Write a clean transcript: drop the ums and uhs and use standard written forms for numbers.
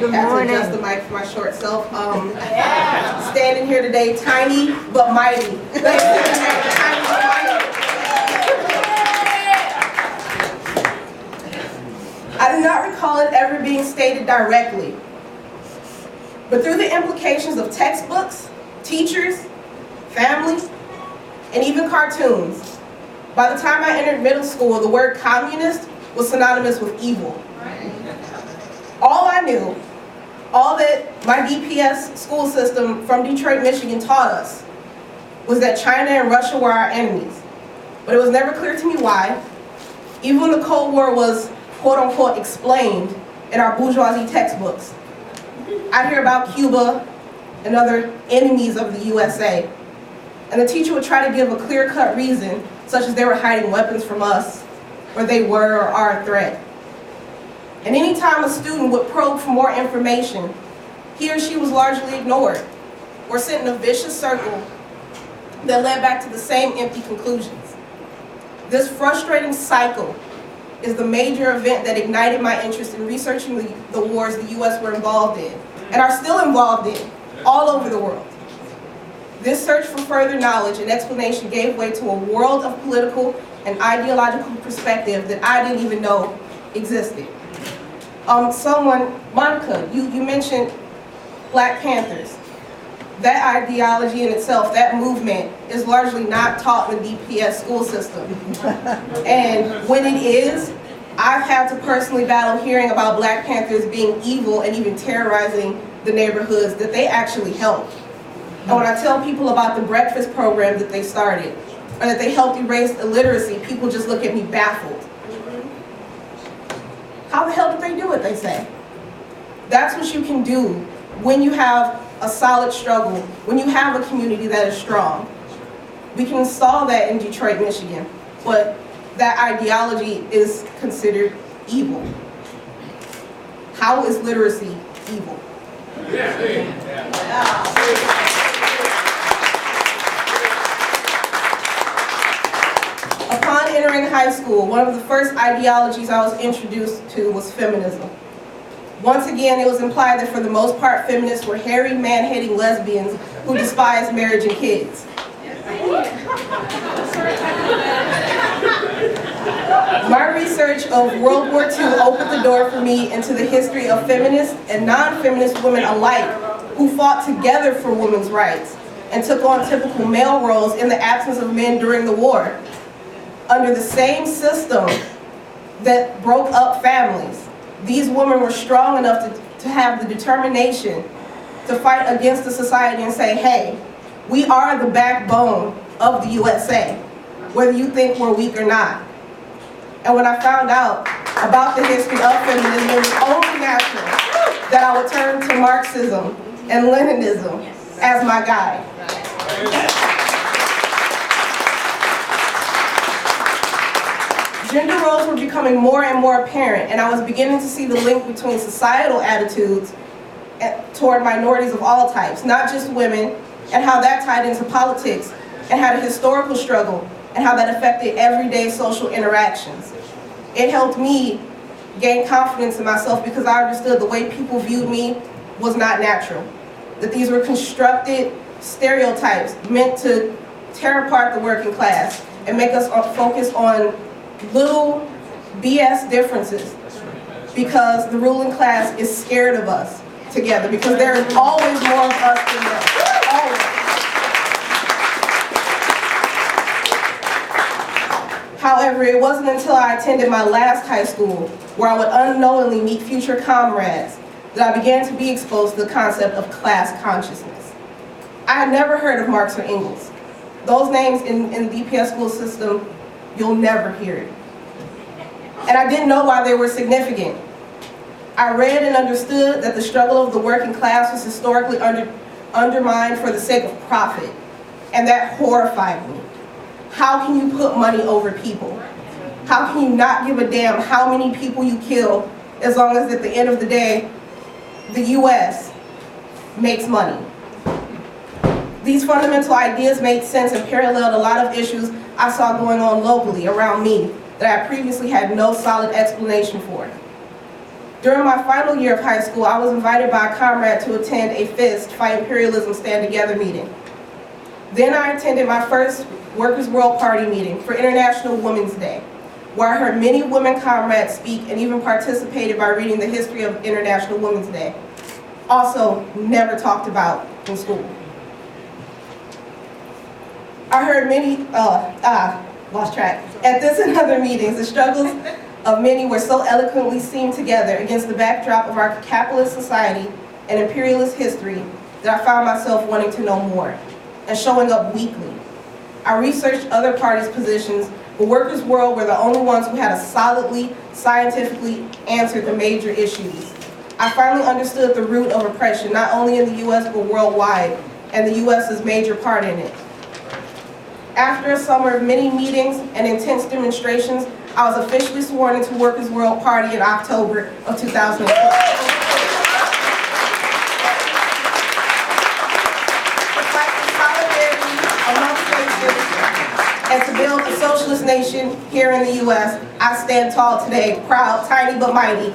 Good morning. To adjust the mic for my short self. Standing here today, tiny but mighty. I do not recall it ever being stated directly, but through the implications of textbooks, teachers, family, and even cartoons, by the time I entered middle school, the word communist was synonymous with evil. All I knew, all that my DPS school system from Detroit, Michigan taught us was that China and Russia were our enemies. But it was never clear to me why. Even when the Cold War was quote-unquote explained in our bourgeoisie textbooks, I'd hear about Cuba and other enemies of the USA. And the teacher would try to give a clear-cut reason, such as they were hiding weapons from us, or they were or are a threat. And any time a student would probe for more information, he or she was largely ignored, or sent in a vicious circle that led back to the same empty conclusions. This frustrating cycle is the major event that ignited my interest in researching the wars the U.S. were involved in, and are still involved in, all over the world. This search for further knowledge and explanation gave way to a world of political and ideological perspective that I didn't even know existed. Monica, you mentioned Black Panthers. That ideology in itself, that movement, is largely not taught in the DPS school system. And when it is, I've had to personally battle hearing about Black Panthers being evil and even terrorizing the neighborhoods that they actually helped. And when I tell people about the breakfast program that they started, or that they helped erase illiteracy, people just look at me baffled. How the hell did they do it, they say? That's what you can do when you have a solid struggle, when you have a community that is strong. We can install that in Detroit, Michigan, but that ideology is considered evil. How is literacy evil? Upon entering high school, one of the first ideologies I was introduced to was feminism. Once again, it was implied that for the most part, feminists were hairy, man-hating lesbians who despised marriage and kids. My research of World War II opened the door for me into the history of feminist and non-feminist women alike who fought together for women's rights and took on typical male roles in the absence of men during the war. Under the same system that broke up families, these women were strong enough to have the determination to fight against the society and say, hey, we are the backbone of the USA, whether you think we're weak or not. And when I found out about the history of feminism, it was only natural that I would turn to Marxism and Leninism as my guide. Gender roles were becoming more and more apparent, and I was beginning to see the link between societal attitudes toward minorities of all types, not just women, and how that tied into politics, and had a historical struggle, and how that affected everyday social interactions. It helped me gain confidence in myself because I understood the way people viewed me was not natural. That these were constructed stereotypes meant to tear apart the working class and make us focus on little BS differences because the ruling class is scared of us together because there is always more of us than them. Always. However, it wasn't until I attended my last high school where I would unknowingly meet future comrades that I began to be exposed to the concept of class consciousness. I had never heard of Marx or Engels. Those names in the DPS school system, you'll never hear it. And I didn't know why they were significant. I read and understood that the struggle of the working class was historically undermined for the sake of profit, and that horrified me. How can you put money over people? How can you not give a damn how many people you kill as long as at the end of the day, the US makes money? These fundamental ideas made sense and paralleled a lot of issues I saw going on locally around me that I previously had no solid explanation for. During my final year of high school, I was invited by a comrade to attend a FIST, Fight Imperialism Stand Together meeting. Then I attended my first Workers' World Party meeting for International Women's Day, where I heard many women comrades speak and even participated by reading the history of International Women's Day. Also, never talked about in school. I heard many, lost track. At this and other meetings, the struggles of many were so eloquently seen together against the backdrop of our capitalist society and imperialist history that I found myself wanting to know more and showing up weekly. I researched other parties' positions, but Workers' World were the only ones who had a solidly, scientifically answered the major issues. I finally understood the root of oppression, not only in the US but worldwide, and the US's major part in it. After a summer of many meetings and intense demonstrations, I was officially sworn into Workers' World Party in October of 2012. And to build a socialist nation here in the US, I stand tall today, proud, tiny but mighty.